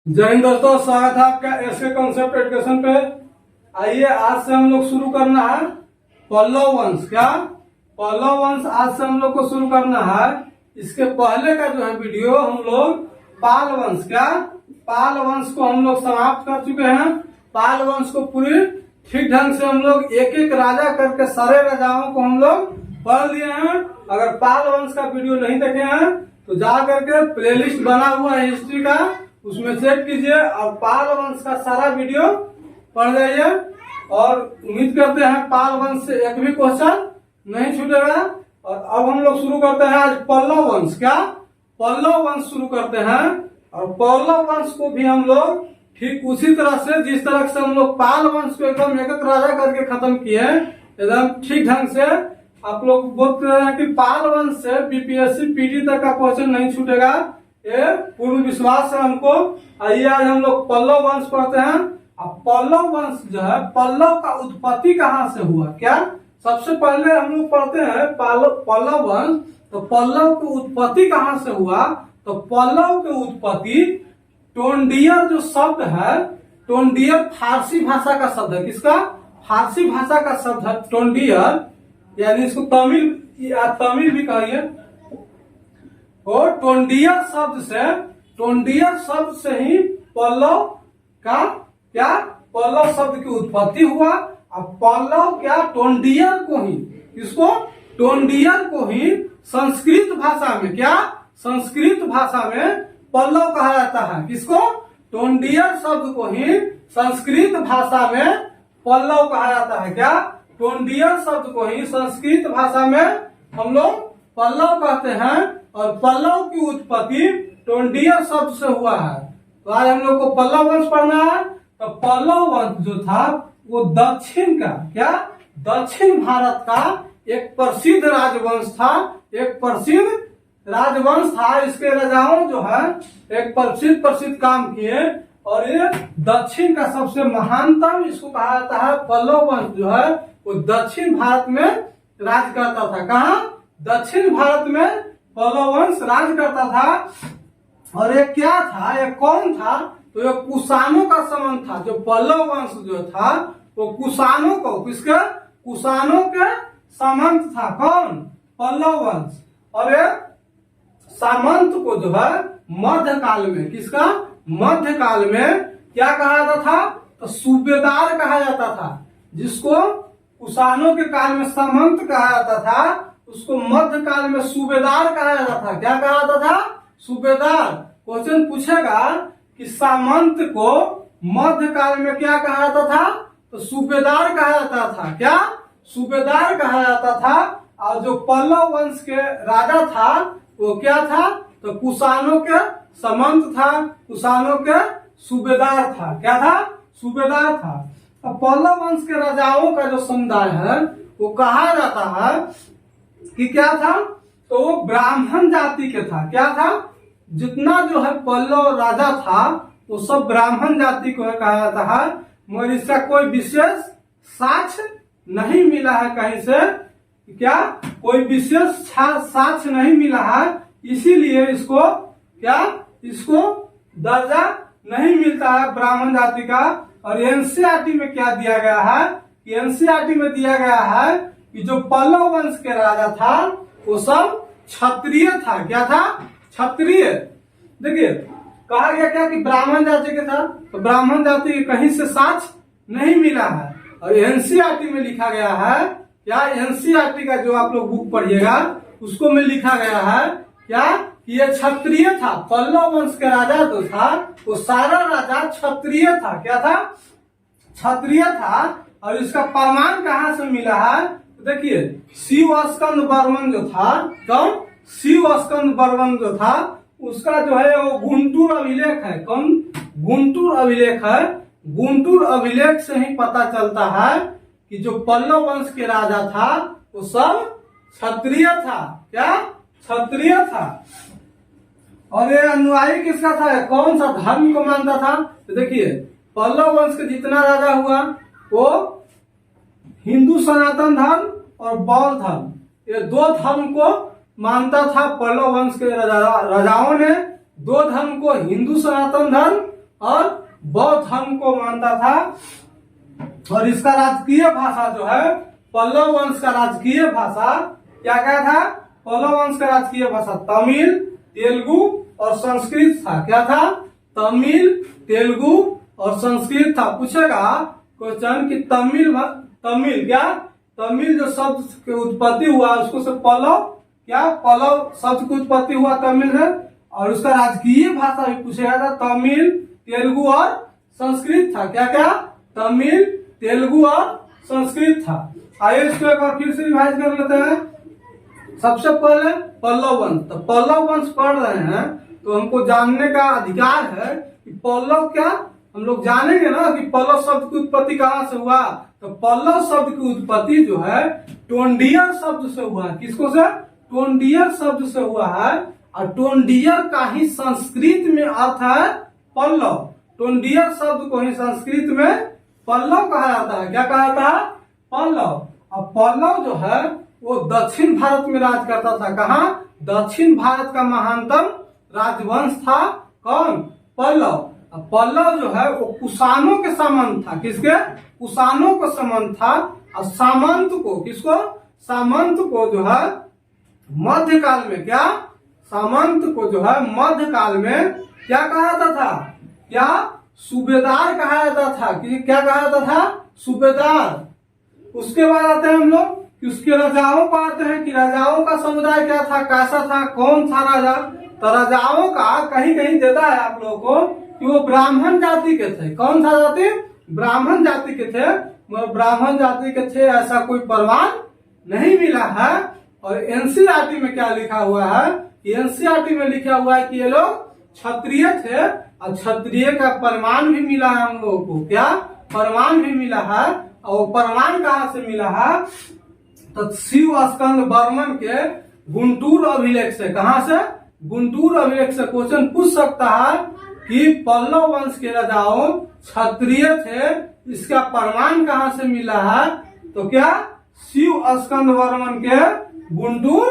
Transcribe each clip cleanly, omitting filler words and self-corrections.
जय हिंद दोस्तों, स्वागत है आपका एसके कॉन्सेप्ट एजुकेशन पे। आइए आज से हम लोग शुरू करना है पल्लव वंश। क्या पल्लव वंश आज से हम लोग को शुरू करना है। इसके पहले का जो है वीडियो हम लोग पाल वंश, क्या पाल वंश को हम लोग समाप्त कर चुके हैं। पाल वंश को पूरी ठीक ढंग से हम लोग एक एक राजा करके सारे राजाओं को हम लोग पढ़ लिए हैं। अगर पाल वंश का वीडियो नहीं देखे हैं तो जा करके प्लेलिस्ट बना हुआ है हिस्ट्री का, उसमें चेक कीजिए और पाल वंश का सारा वीडियो पढ़ जाइए। और उम्मीद करते हैं पाल वंश से एक भी क्वेश्चन नहीं छूटेगा। और अब हम लोग शुरू करते हैं आज पल्लव वंश। क्या पल्लव वंश शुरू करते हैं। और पल्लव वंश को भी हम लोग ठीक उसी तरह से जिस तरह से हम लोग पाल वंश को एकदम एक एक राजा करके खत्म किए, एकदम ठीक ढंग से आप लोग बोलते हैं कि पाल वंश से बीपीएससी पीटी तक का क्वेश्चन नहीं छूटेगा, ये पूर्ण विश्वास है हमको। आइए आज हम लोग पल्लव वंश पढ़ते हैं। अब पल्लव वंश जो है, पल्लव का उत्पत्ति कहाँ से हुआ। क्या सबसे पहले हम लोग पढ़ते हैं पल्लव वंश। तो पल्लव की उत्पत्ति कहाँ से हुआ। तो पल्लव की उत्पत्ति टोंडियर जो शब्द है, टोंडियर फारसी भाषा का शब्द है। किसका? फारसी भाषा का शब्द है टोंडियर, यानी इसको तमिल भी कहिए। और टोंडियर शब्द से ही पल्लव का क्या पल्लव शब्द की उत्पत्ति हुआ। अब पल्लव क्या टोंडियर को ही, किसको? टोंडियर को ही संस्कृत भाषा में, क्या संस्कृत भाषा में पल्लव कहा जाता है। किसको? टोंडियर शब्द को ही संस्कृत भाषा में पल्लव कहा जाता है। क्या टोंडियर शब्द को ही संस्कृत भाषा में हम लोग पल्लव कहते हैं। और पल्लव की उत्पत्ति टोंडियर शब्द से हुआ है। तो आज हम लोग को पल्लव वंश पढ़ना है। तो पल्लव वंश जो था वो दक्षिण का, क्या दक्षिण भारत का एक प्रसिद्ध राजवंश था। एक प्रसिद्ध राजवंश था। इसके राजाओं जो है एक प्रसिद्ध काम किए। और ये दक्षिण का सबसे महानतम इसको कहा जाता है। पल्लव वंश जो है वो दक्षिण भारत में राज करता था। कहाँ? दक्षिण भारत में पल्लव वंश राज करता था। और ये क्या था, ये कौन था? तो ये कुषाणों का संबंध था। जो पल्लव वंश जो था वो कुषाणों को, किसके? कुषाणों के सामंत था। कौन? पल्लव वंश। और ये सामंत को जो है मध्यकाल में, किसका? मध्यकाल में क्या कहा जाता था? तो सूबेदार कहा जाता था। जिसको कुषाणों के काल में सामंत कहा जाता था, उसको मध्यकाल में सूबेदार कहा जाता था। क्या कहा जाता था? सूबेदार। क्वेश्चन पूछेगा कि सामंत को मध्यकाल में क्या कहा जाता था? तो सूबेदार कहा जाता था। क्या सूबेदार कहा जाता था। और जो पल्लव वंश के राजा था वो क्या था? तो कुषाणों के सामंत था, कुषाणों के सूबेदार था। क्या था? सूबेदार था। अब पल्लव वंश के राजाओं का जो समुदाय है वो कहा जाता है कि क्या था? तो वो ब्राह्मण जाति के था। क्या था? जितना जो है पल्लव राजा था वो सब ब्राह्मण जाति को कहा जाता है। मगर इसका कोई विशेष साक्ष्य नहीं मिला है कहीं से। क्या कोई विशेष साक्ष्य नहीं मिला है, इसीलिए इसको क्या इसको दर्जा नहीं मिलता है ब्राह्मण जाति का। और एनसीईआरटी में क्या दिया गया है? एनसीईआरटी में दिया गया है कि जो पल्लव वंश के राजा था वो सब क्षत्रिय था। क्या था? क्षत्रिय। देखिए कहा गया क्या कि ब्राह्मण जाति के था। तो ब्राह्मण जाति के कहीं से साक्ष्य नहीं मिला है। और एनसीईआरटी में लिखा गया है, क्या एनसीईआरटी का जो आप लोग बुक पढ़िएगा उसको में लिखा गया है क्या कि ये क्षत्रिय था। पल्लव वंश के राजा जो था वो सारा राजा क्षत्रिय था। क्या था? क्षत्रिय था। और इसका प्रमाण कहाँ से मिला है? देखिए शिवस्कंद बर्मन जो था, कौन? शिवस्कंद बर्मन जो था उसका जो है वो गुंटूर अभिलेख है। कौन? गुंटूर अभिलेख है। गुंटूर अभिलेख से ही पता चलता है कि जो पल्लव वंश के राजा था वो सब क्षत्रिय था। क्या? क्षत्रिय था। और ये अनुयायी किसका था? कौन सा धर्म को मानता था? तो देखिए पल्लव वंश के जितना राजा हुआ वो हिंदू सनातन धर्म और बौद्ध धर्म, ये दो धर्म को मानता था। पल्लव वंश के राजाओं ने दो धर्म को, हिंदू सनातन धर्म मानता था। और इसका राजकीय भाषा जो है पल्लव वंश का राजकीय भाषा क्या था? पल्लव वंश का राजकीय भाषा तमिल, तेलुगु और संस्कृत था। क्या था? तमिल, तेलुगु और संस्कृत था। पूछेगा क्वेश्चन कि तमिल क्या? तमिल जो शब्द की उत्पत्ति हुआ उसको से पल्लव क्या? पल्लव शब्द की उत्पत्ति हुआ तमिल है। और उसका राजकीय भाषा भी पूछेगा था तमिल, तेलुगु और संस्कृत था। क्या क्या? तमिल, तेलुगु और संस्कृत था। आइए इसको एक बार फिर से रिवाइज कर लेते हैं। सबसे पहले पल्लव वंश। तो पल्लव वंश पढ़ रहे हैं तो हमको जानने का अधिकार है कि पल्लव क्या, हम लोग जानेंगे ना कि पल्लव शब्द की उत्पत्ति कहाँ से हुआ। तो पल्लव शब्द की उत्पत्ति जो है टोंडियर शब्द से हुआ है। किसको से? टोंडियर शब्द से हुआ है। और टोंडियर का ही संस्कृत में अर्थ है पल्लव। टोंडियर शब्द को ही संस्कृत में पल्लव कहा जाता है। क्या कहा जाता है? पल्लव। अब पल्लव जो है वो दक्षिण भारत में राज करता था। कहाँ? दक्षिण भारत का महानतम राजवंश था। कौन? पल्लव। अब पल्लव जो है वो कुषाणों के सामंत था। किसके? कुषाणों को सामंत था। और सामंत को किसको? सामंत को जो है मध्यकाल में क्या? सामंत को जो है मध्यकाल में क्या कहा जाता था? क्या? सूबेदार कहा जाता था। कि क्या कहा जाता था? सूबेदार। उसके बाद आते हैं हम लोग कि उसके राजाओं को आते हैं कि राजाओं का समुदाय क्या था, कैसा था, कौन था राजा। तो राजाओं का कहीं कहीं देता है आप लोगों को कि वो ब्राह्मण जाति के थे। कौन सा जाति? ब्राह्मण जाति के थे। ब्राह्मण जाति के थे ऐसा कोई प्रमाण नहीं मिला है। और एनसीईआरटी में क्या लिखा हुआ है? एनसीईआरटी में लिखा हुआ है कि ये लोग क्षत्रिय थे। और क्षत्रिय का प्रमाण भी मिला है हम लोगों को। क्या प्रमाण भी मिला है? और वो प्रमाण कहाँ से मिला है? तो शिव स्कंद बर्मन के गुंटूर अभिलेख से। कहाँ से? गुंटूर अभिलेख से क्वेश्चन पूछ सकता है कि पल्लव वंश के राजाओं क्षत्रिय थे, इसका प्रमाण कहाँ से मिला है? तो क्या? शिव स्कंद बर्मन के गुंटूर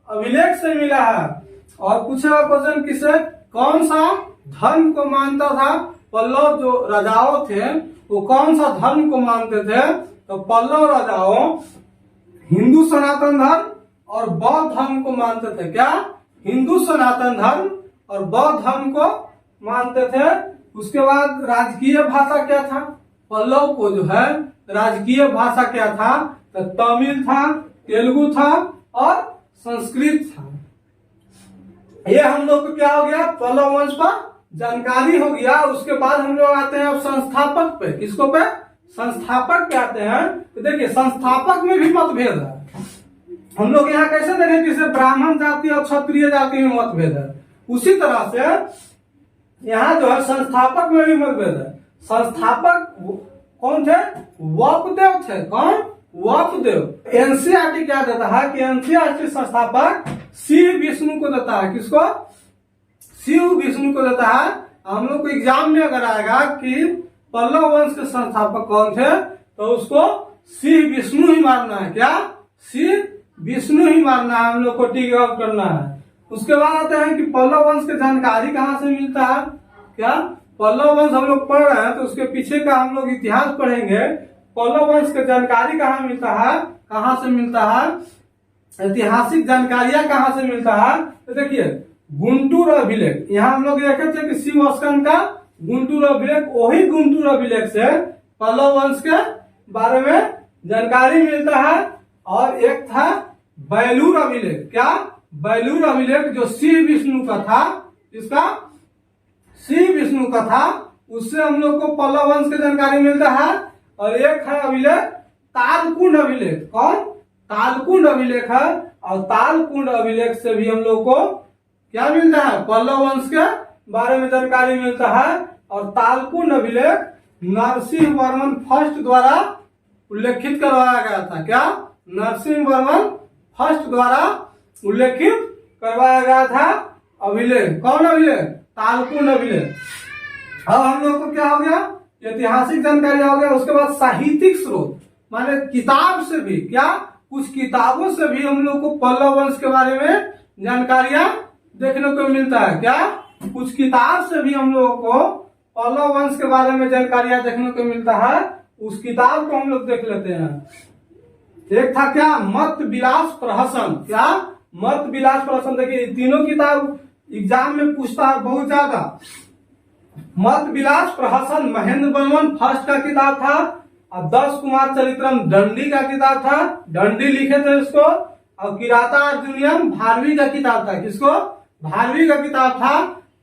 अभिलेख से मिला है। और पूछेगा क्वेश्चन किसे? कौन सा धर्म को मानता था? पल्लव जो राजाओं थे वो कौन सा धर्म को मानते थे? तो पल्लव राजाओं हिंदू सनातन धर्म और बौद्ध धर्म को मानते थे। क्या? हिंदू सनातन धर्म और बौद्ध धर्म को मानते थे। उसके बाद राजकीय भाषा क्या था? पल्लव को जो है राजकीय भाषा क्या था? तो तमिल था, तेलुगु था और संस्कृत था। ये हम लोग को क्या हो गया? पल्लव वंश पर जानकारी हो गया। उसके बाद हम लोग आते हैं अब संस्थापक पे। किसको पे? संस्थापक पे आते हैं। तो देखिए संस्थापक में भी मतभेद है। हम लोग यहाँ कैसे देखें कि ब्राह्मण जाति और क्षत्रिय जाति में मतभेद है, उसी तरह से यहाँ जो है संस्थापक में भी मतभेद है। संस्थापक कौन थे? वसुदेव थे। कौन? वसुदेव। एनसीईआरटी क्या देता है कि एनसीईआरटी संस्थापक शिव विष्णु को देता है। किसको? शिव विष्णु को देता है। हम लोग को एग्जाम में अगर आएगा कि पल्लव वंश के संस्थापक कौन थे तो उसको शिव विष्णु ही मारना है। क्या? शिव विष्णु ही मारना है। हम लोग को टिक आउट करना है। उसके बाद आते हैं कि पल्लव वंश की जानकारी कहाँ से मिलता है? क्या? पल्लव वंश हम लोग पढ़ रहे हैं तो उसके पीछे का हम लोग इतिहास पढ़ेंगे। पल्लव वंश की जानकारी कहाँ मिलता है? कहाँ से मिलता है? ऐतिहासिक जानकारियां कहाँ से मिलता है? तो देखिए गुंटूर अभिलेख। यहाँ हम लोग देखे थे कि शिव स्कंद का गुंटूर अभिलेख, वही गुंटूर अभिलेख से पल्लव वंश के बारे में जानकारी मिलता है। और एक था बेलूर अभिलेख। क्या? बेलूर अभिलेख जो शिव विष्णु का था। इसका शिव विष्णु का था, उससे हम लोग को पल्लव वंश की जानकारी मिलता है। और एक है अभिलेख तालकुंड अभिलेख। कौन? तालकुंड अभिलेख है। और तालकुंड अभिलेख से भी हम लोग को क्या मिलता है? पल्लव वंश के बारे में जानकारी मिलता है। और तालकुंड अभिलेख नरसिंह वर्मन फर्स्ट द्वारा उल्लेखित करवाया गया था। क्या? नरसिंह वर्मन फर्स्ट द्वारा उल्लेखित करवाया गया था अभिलेख। कौन अभिलेख? तालकुंड अभिलेख। अब हम लोग को क्या हो गया? ऐतिहासिक जानकारी हो गया। उसके बाद साहित्यिक स्रोत माने किताब से भी, क्या कुछ किताबों से भी हम लोग को पल्लव वंश के बारे में जानकारियां देखने को मिलता है। क्या कुछ किताब से भी हम लोगों को पल्लव वंश के बारे में जानकारियां देखने को मिलता है, उस किताब को हम लोग देख लेते हैं। एक था क्या, मत विलास प्रहसन। क्या, मत विलास प्रहसन। देखिए तीनों किताब एग्जाम में पूछता है बहुत ज्यादा। मत विलास प्रहसन महेंद्र बर्मन फर्स्ट का किताब था, और 10 कुमार चरित्रम दंडी का किताब था, दंडी लिखे थे इसको। और किराता अर्जुनियम भारवी का किताब था, किसको, भारवी का किताब था।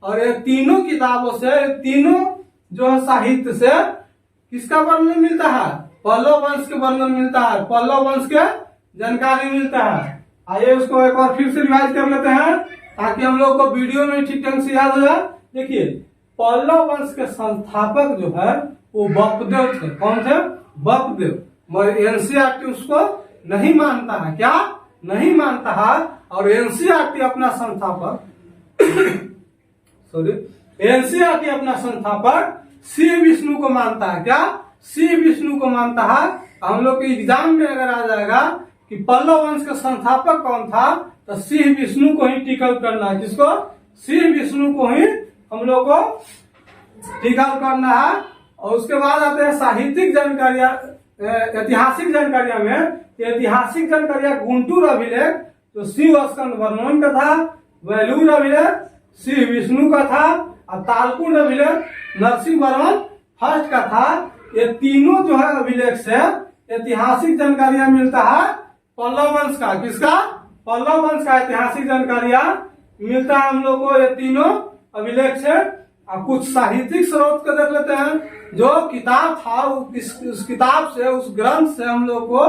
और ये तीनों किताबों से, तीनों जो है साहित्य से किसका वर्णन मिलता है, पल्लव वंश के वर्णन मिलता है, पल्लव वंश के जानकारी मिलता है। आइए उसको एक बार फिर से रिवाइज कर लेते हैं ताकि हम लोग को वीडियो में ठीक ढंग से याद हो जाए। देखिए पल्लव वंश के संस्थापक जो है वो बपदेव थे। कौन थे, बपदेव। मगर एनसीईआरटी उसको नहीं मानता है। क्या, नहीं मानता है। और एनसीईआरटी अपना संस्थापक सॉरी, एनसीईआरटी अपना संस्थापक सी विष्णु को मानता है। क्या, सी विष्णु को मानता है। हम लोग के एग्जाम में अगर आ जाएगा कि पल्लव वंश का संस्थापक कौन था, तो सी विष्णु को ही टिक आउट करना है। किसको, सी विष्णु को ही हम लोग को टिक आउट करना है। और उसके बाद आते हैं साहित्यिक जानकारियां, ऐतिहासिक जानकारियां में। ऐतिहासिक जानकारियां गुंटूर अभिलेख तो शिव स्कंद वर्मन का था, वेलूर अभिलेख सी विष्णु का था, और तालकुंड अभिलेख नरसिंह वर्मन फर्स्ट का था। ये तीनों जो है अभिलेख से ऐतिहासिक जानकारियां मिलता है पल्लव वंश का। किसका, पल्लव वंश का ऐतिहासिक जानकारियां मिलता है हम लोग को ये तीनों अभिलेख से। अब कुछ साहित्यिक स्रोत को देख लेते हैं। जो किताब था उस किताब से, उस ग्रंथ से हम लोग को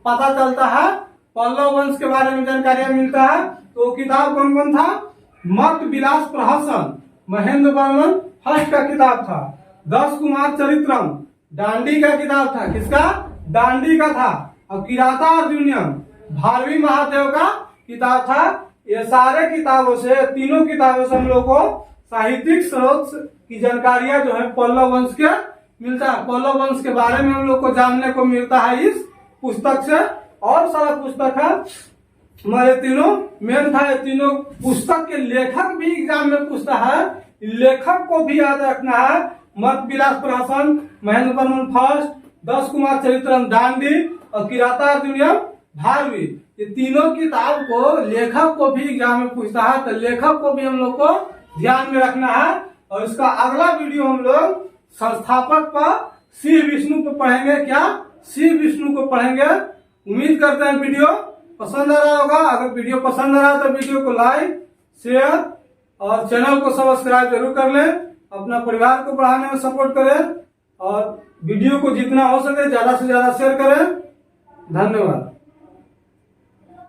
पता चलता है पल्लव वंश के बारे में जानकारियां मिलता है। तो किताब कौन कौन था, मत विलास प्रहसन महेंद्र बर्मन फर्स्ट का किताब था, 10 कुमार चरित्रम दांडी का किताब था। किसका, दांडी का था। और किराता अर्जुनियम भारवी महादेव का किताब था। ये सारे किताबों से, तीनों किताबों से हम लोग को साहित्यिक स्रोत की जानकारियां जो है पल्लव वंश के मिलता है। पल्लव वंश के बारे में हम लोग को जानने को मिलता है इस पुस्तक से। और सारा पुस्तक है हमारे तीनों मेन था। ये तीनों पुस्तक के लेखक भी एग्जाम में पूछता है, लेखक को भी याद रखना है। मत विलास प्रहसन महेंद्र बर्मन फर्स्ट, 10 कुमार चरित्रम दांडी और किराता अर्जुनियम भारवी। ये तीनों किताब को लेखक को भी एग्जाम में पूछता है, तो लेखक को भी हम लोग को ध्यान में रखना है। और इसका अगला वीडियो हम लोग संस्थापक पर सी विष्णु को पढ़ेंगे। क्या, सी विष्णु को पढ़ेंगे। उम्मीद करते हैं वीडियो पसंद आ रहा होगा। अगर वीडियो पसंद आ रहा है तो वीडियो को लाइक, शेयर और चैनल को सब्सक्राइब जरूर कर लें। अपना परिवार को बढ़ाने में सपोर्ट करें और वीडियो को जितना हो सके ज्यादा से ज्यादा शेयर करें। धन्यवाद।